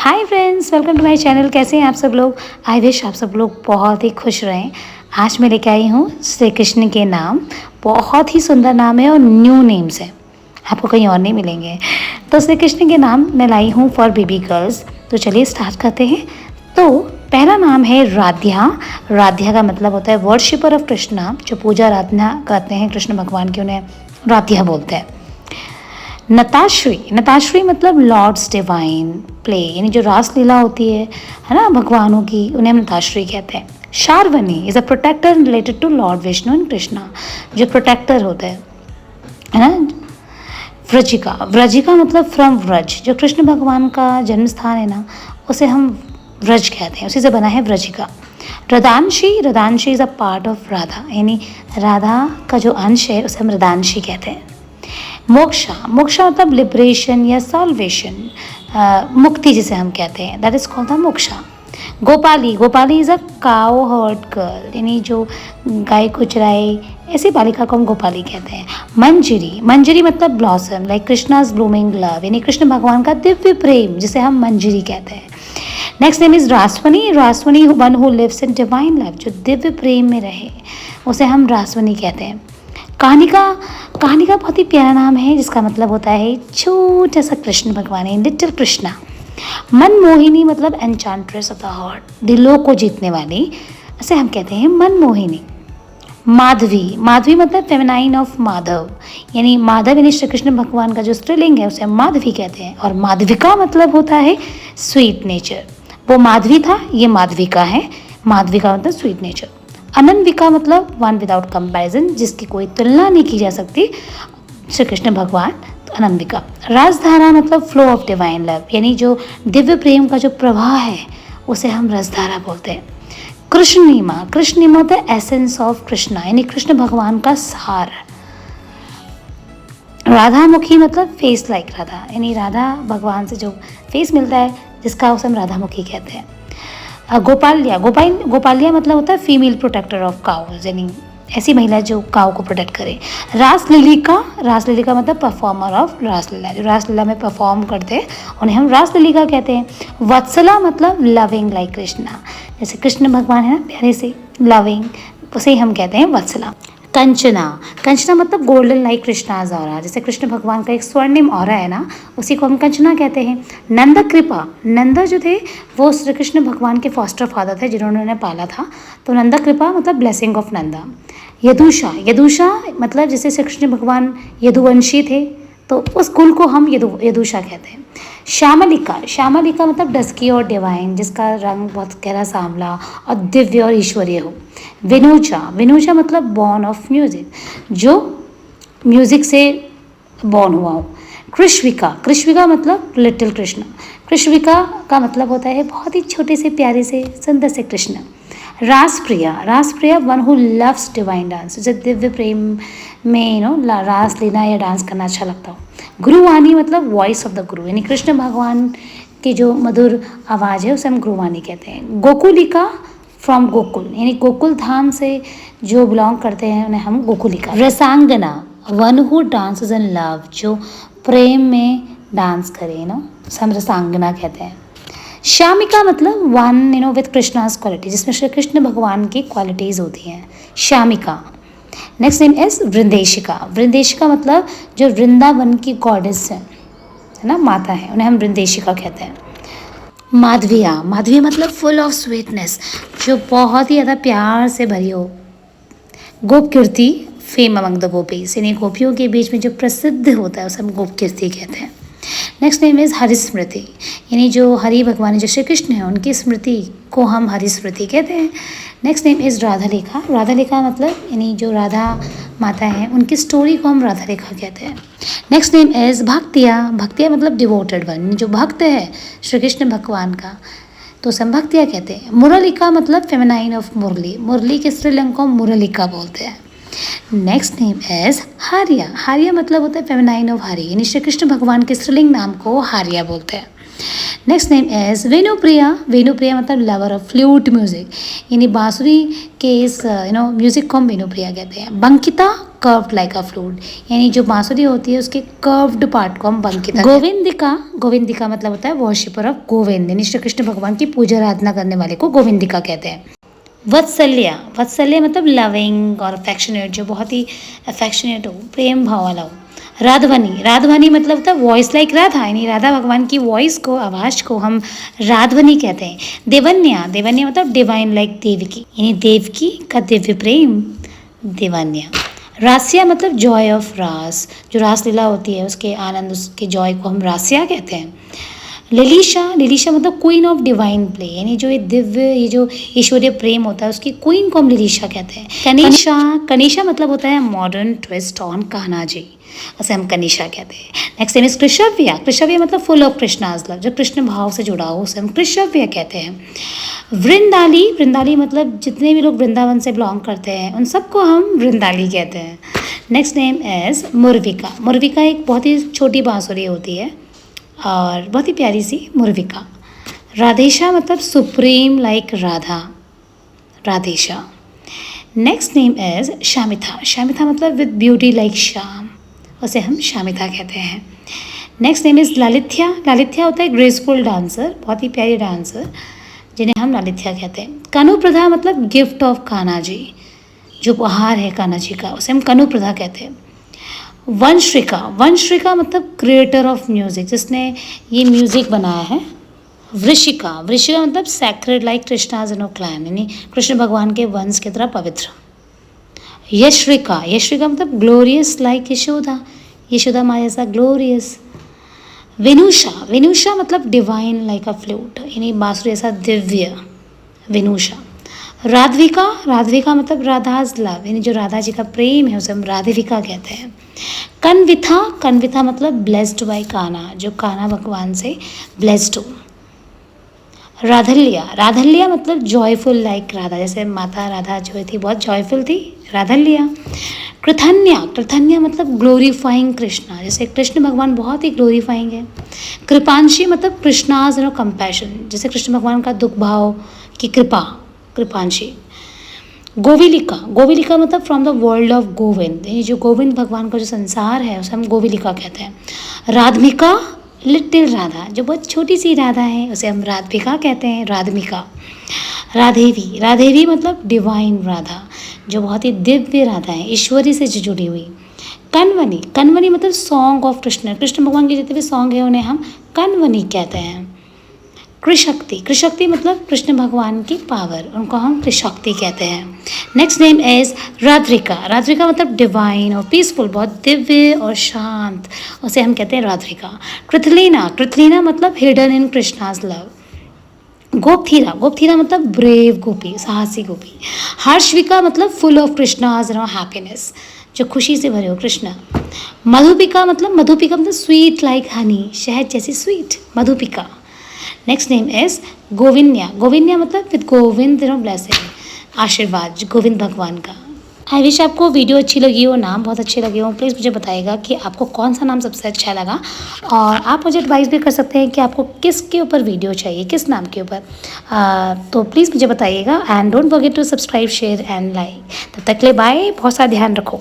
Hi friends, welcome to my channel. कैसे हैं आप सब लोग? आई विश आप सब लोग बहुत ही खुश रहें। आज मैं लेके आई हूँ श्री कृष्ण के नाम। बहुत ही सुंदर नाम है और न्यू नेम्स है, आपको कहीं और नहीं मिलेंगे। तो श्री कृष्ण के नाम मैं लाई हूँ फॉर बेबी गर्ल्स। तो चलिए स्टार्ट करते हैं। तो पहला नाम है राध्या। राध्या का मतलब होता है वर्शिपर ऑफ कृष्णा, जो पूजा आराधना करते हैं कृष्ण भगवान की, उन्हें राध्या बोलते हैं। नताश्री, नताश्री मतलब लॉर्ड्स डिवाइन प्ले, यानी जो रासलीला होती है ना भगवानों की, उन्हें हम नताश्री कहते हैं। Sharvani is a protector related to lord Vishnu and Krishna, जो प्रोटेक्टर होते हैं, है ना। व्रजिका, व्रजिका मतलब फ्रॉम व्रज, जो कृष्ण भगवान का जन्म स्थान है ना, उसे हम व्रज कहते हैं, उसी से बना है Vrajika. Radanshi, Radanshi is a part of Radha, यानी राधा का जो अंश है उसे हम रदांशी कहते हैं। मोक्षा, मोक्षा मतलब लिबरेशन या सॉल्वेशन, मुक्ति जिसे हम कहते हैं, that is called the moksha. Gopali, Gopali is a cow herd girl, यानी जो गाय को चराए, ऐसी बालिका को हम गोपाली कहते हैं। मंजरी, मंजरी मतलब blossom, like Krishna's blooming love, यानी कृष्ण भगवान का दिव्य प्रेम जिसे हम मंजरी कहते हैं। Next name is Rasvani. Rasvani one who lives in divine love, जो दिव्य प्रेम में रहे उसे हम रासवनी कहते हैं। कहानिका, कहानिका बहुत ही प्यारा नाम है जिसका मतलब होता है छोटा सा कृष्ण भगवान, है लिटिल कृष्णा। मनमोहिनी मतलब एन्चांट्रेस ऑफ द हार्ट, दिलों को जीतने वाली, इसे हम कहते हैं मनमोहिनी। माधवी, माधवी मतलब फेमिनाइन ऑफ माधव, यानी माधव यानी श्री कृष्ण भगवान का जो स्त्रीलिंग है उसे हम माधवी कहते हैं। और माधविका मतलब होता है स्वीट नेचर, वो माधवी था, ये माधविका है। माधविका मतलब स्वीट नेचर। अनन्विका मतलब वन विदाउट कंपैरिजन, जिसकी कोई तुलना नहीं की जा सकती, श्री कृष्ण भगवान, तो अनन्विका। राजधारा मतलब फ्लो ऑफ डिवाइन लव, यानी जो दिव्य प्रेम का जो प्रवाह है उसे हम रसधारा बोलते हैं। कृष्णिमा, कृष्णिमा द एसेंस ऑफ कृष्णा, यानी कृष्ण भगवान का सार। राधामुखी मतलब फेस लाइक राधा, यानी राधा भगवान से जो फेस मिलता है जिसका उसे हम राधामुखी कहते हैं। गोपाल्या, गोपाल्या मतलब होता है फीमेल प्रोटेक्टर ऑफ काउज, यानी ऐसी महिला जो काऊ को प्रोटेक्ट करे। रासलीलिका, रासलीलिका मतलब परफॉर्मर ऑफ रासलीला, जो रासलीला में परफॉर्म करते हैं उन्हें हम रासलीलिका कहते हैं। वत्सला मतलब लविंग लाइक कृष्णा, जैसे कृष्ण भगवान है ना प्यारे से लविंग, उसे हम कहते हैं वत्सला। कंचना, कंचना मतलब गोल्डन लाइक कृष्णाज ऑरा, जैसे कृष्ण भगवान का एक स्वर्णिम ऑरा है ना, उसी को हम कंचना कहते हैं। नंद कृपा, नंद जो थे वो श्री कृष्ण भगवान के फॉस्टर फादर थे जिन्होंने उन्हें पाला था, तो नंद कृपा मतलब ब्लेसिंग ऑफ नंदा। यदुषा, यदुषा मतलब जैसे श्री कृष्ण भगवान यदुवंशी थे तो उस कुल को हम यदुषा कहते हैं। श्यामलिका, श्यामलिका मतलब डस्की और डिवाइन, जिसका रंग बहुत गहरा सांवला और दिव्य और ईश्वरीय हो। विनोचा, विनोचा मतलब बॉर्न ऑफ म्यूजिक, जो म्यूजिक से बॉर्न हुआ हो। कृष्विका, कृष्विका मतलब लिटिल कृष्ण, कृष्विका का मतलब होता है बहुत ही छोटे से प्यारे से सुंदर से Krishna. Raspriya, Raspriya one who loves divine dance, जो दिव्य प्रेम में रास लेना या डांस करना अच्छा लगता हो। गुरुवाणी मतलब वॉइस ऑफ द गुरु, यानी कृष्ण भगवान की जो मधुर आवाज़ है उसे हम गुरुवाणी कहते हैं। गोकुलिका फ्रॉम गोकुल, यानी गोकुल धाम से जो बिलोंग करते हैं उन्हें हम Gokulika. Rasangana one who dances in love, जो प्रेम में डांस करे हम रसांगना कहते हैं। श्यामिका मतलब वन विथ कृष्णाज क्वालिटी, जिसमें श्री कृष्ण भगवान की क्वालिटीज़ होती हैं, श्यामिका। नेक्स्ट नेम इज वृंदेशिका, वृंदेशिका मतलब जो वृंदावन की गॉडेस है ना, माता है, उन्हें हम वृंदेशिका कहते हैं। माधविया, माधविया मतलब फुल ऑफ स्वीटनेस, जो बहुत ही ज़्यादा प्यार से भरी हो। गोप कीर्ति फेम अमंग द गोपीज, यानी गोपियों के बीच में जो प्रसिद्ध होता है उसे हम गोप कीर्ति कहते हैं। नेक्स्ट नेम इज़ हरिस्मृति, यानी जो हरि भगवान जो श्री कृष्ण है उनकी स्मृति को हम हरिस्मृति कहते हैं। नेक्स्ट नेम इज़ राधा लेखा, राधा लेखा मतलब यानी जो राधा माता है उनकी स्टोरी को हम राधा लेखा कहते हैं। नेक्स्ट नेम इज़ भक्तिया, भक्तिया मतलब डिवोटेड वन, जो भक्त है श्री कृष्ण भगवान का तो उसे हम भक्तिया कहते हैं। मुरलिका मतलब फेमिनाइन ऑफ मुरली, मुरली के स्त्रीलिंग को मुरलिका बोलते हैं। नेक्स्ट नेम इज हारिया, हारिया मतलब होता है फेमिनाइन ऑफ हरि, यानी श्री कृष्ण भगवान के स्त्रीलिंग नाम को हारिया बोलते हैं। Next name is Venupriya. Venupriya मतलब लवर ऑफ फ्लूट म्यूजिक, यानी बांसुरी के इस म्यूजिक को हम वेणुप्रिया कहते हैं। बंकिता कर्व्ड लाइक अ फ्लूट, यानी जो बांसुरी होती है उसके कर्व्ड पार्ट को हम बंकिता। गोविंदिका, गोविंदिका मतलब होता है वर्शिपर ऑफ गोविंद, यानी श्री कृष्ण भगवान की पूजा आराधना करने वाले को गोविंदिका कहते हैं। वत्सल्य, वत्सल्य मतलब लविंग और अफेक्शनेट, जो बहुत ही अफेक्शनेट हो, प्रेम भाव वाला हो। राधवनी, राधवनी मतलब होता है वॉइस लाइक राधा, यानी राधा भगवान की वॉइस को, आवाज़ को हम राधवनी कहते हैं। देवन्या, देवन्या मतलब डिवाइन लाइक देवकी, यानी देवकी का दिव्य प्रेम देवन्या। रास्या मतलब जॉय ऑफ रास, जो रासलीला होती है उसके आनंद, उसके जॉय को हम रास्या कहते हैं। लिलीशा, लिलीशा मतलब क्वीन ऑफ डिवाइन प्ले, यानी जो ये दिव्य, ये जो ईश्वरीय प्रेम होता है उसकी क्वीन को हम लिलीशा कहते हैं। कनिशा, कनिशा मतलब होता है मॉडर्न ट्विस्ट ऑन कान्हाजी, उसे हम कनिशा कहते हैं। Next is कृष्णव्या। कृष्णव्या मतलब फुल ऑफ कृष्णाज लव, जो कृष्ण भाव से जुड़ा हो उसे हम कृष्णव्या कहते हैं। वृंदाली, वृंदाली मतलब जितने भी लोग वृंदावन से बिलोंग करते हैं उन सबको हम वृंदाली कहते हैं। Next name is Murvika. Murvika एक बहुत ही छोटी बांसुरी होती है और बहुत ही प्यारी सी मुर्विका। राधेशा मतलब supreme like Radha, Radhesha. Next name is Shamitha. Shamitha मतलब विद ब्यूटी लाइक श्याम, उसे हम शामिथा कहते हैं। Next name is Lalithya. Lalithya होता है ग्रेसफुल डांसर, बहुत ही प्यारी डांसर, जिन्हें हम लालिथ्या कहते हैं। कनुप्रधा मतलब गिफ्ट ऑफ कान्हा जी, जो उपहार है कान्हा जी का, उसे हम कनुप्रधा कहते हैं। वंश्रिका, वंश्रिका मतलब क्रिएटर ऑफ म्यूजिक, जिसने ये म्यूजिक बनाया है। वृषिका, वृषिका मतलब सैक्रेड लाइक कृष्णाज क्लैन, यानी कृष्ण भगवान के वंश की तरह पवित्र। यश्रिका, यश्रिका मतलब ग्लोरियस लाइक यशोदा, यशोदा माँ जैसा ग्लोरियस। विनुषा, विनुषा मतलब डिवाइन लाइक अ फ्लूट, यानी बांसुरी जैसा दिव्य, विनुषा। राधविका, राधविका मतलब राधाज लव, यानी जो राधा जी का प्रेम है उसे हम राधविका कहते हैं। कन्विथा, कन्विथा मतलब ब्लेस्ड बाय कान्हा, जो कान्हा भगवान से ब्लेस्ड हो। राधल्या, राधल्या मतलब जॉयफुल लाइक राधा, जैसे माता राधा जो थी बहुत जॉयफुल थी, राधल्या। कृथन्या, कृथन्या मतलब ग्लोरीफाइंग कृष्णा, जैसे कृष्ण भगवान बहुत ही ग्लोरीफाइंग है। कृपांशी मतलब कृष्णाज कंपैशन, जैसे कृष्ण भगवान का दुख भाव की कृपा, कृपांशी। गोविलिका, गोविलिका मतलब from the world of Govind, ये जो गोविंद भगवान का जो संसार है उसे हम गोविलिका कहते हैं। राधमिका, लिटिल राधा, जो बहुत छोटी सी राधा है उसे हम राधमिका कहते हैं, राधमिका। राधेवी, राधेवी मतलब डिवाइन राधा, जो बहुत ही दिव्य राधा है, ईश्वरी से जो जुड़ी हुई। कनवनी, कनवनी मतलब सॉन्ग ऑफ कृष्ण, कृष्ण भगवान के जितने भी सॉन्ग हैं उन्हें हम कनवनी कहते हैं। कृशक्ति, कृशक्ति मतलब कृष्ण भगवान की पावर, उनको हम कृशक्ति कहते हैं। Next name is Radhika. Radhika मतलब डिवाइन और पीसफुल, बहुत दिव्य और शांत, उसे हम कहते हैं राधिका। कृथलीना, कृथलीना मतलब हिडन इन कृष्णाज लव। गोपथीरा, गोपथीरा मतलब ब्रेव गोपी, साहसी गोपी। हर्षविका मतलब फुल ऑफ कृष्णाज हैप्पीनेस, जो खुशी से भरे हो कृष्णा। मधुपिका मतलब, मधुपिका मतलब स्वीट लाइक हनी, शहद जैसी sweet, Madhupika. Next name is Govindya. Govindya मतलब विद गोविंद ब्लेसिंग, आशीर्वाद गोविंद भगवान का। आई विश आपको वीडियो अच्छी लगी हो, नाम बहुत अच्छे लगे हो। प्लीज़ मुझे बताइएगा कि आपको कौन सा नाम सबसे अच्छा लगा, और आप मुझे एडवाइस भी कर सकते हैं कि आपको किसके ऊपर वीडियो चाहिए, किस नाम के ऊपर। तो प्लीज़ मुझे बताइएगा, and don't forget to subscribe, share and like. तब तक के लिए बाय, बहुत सारा ध्यान रखो।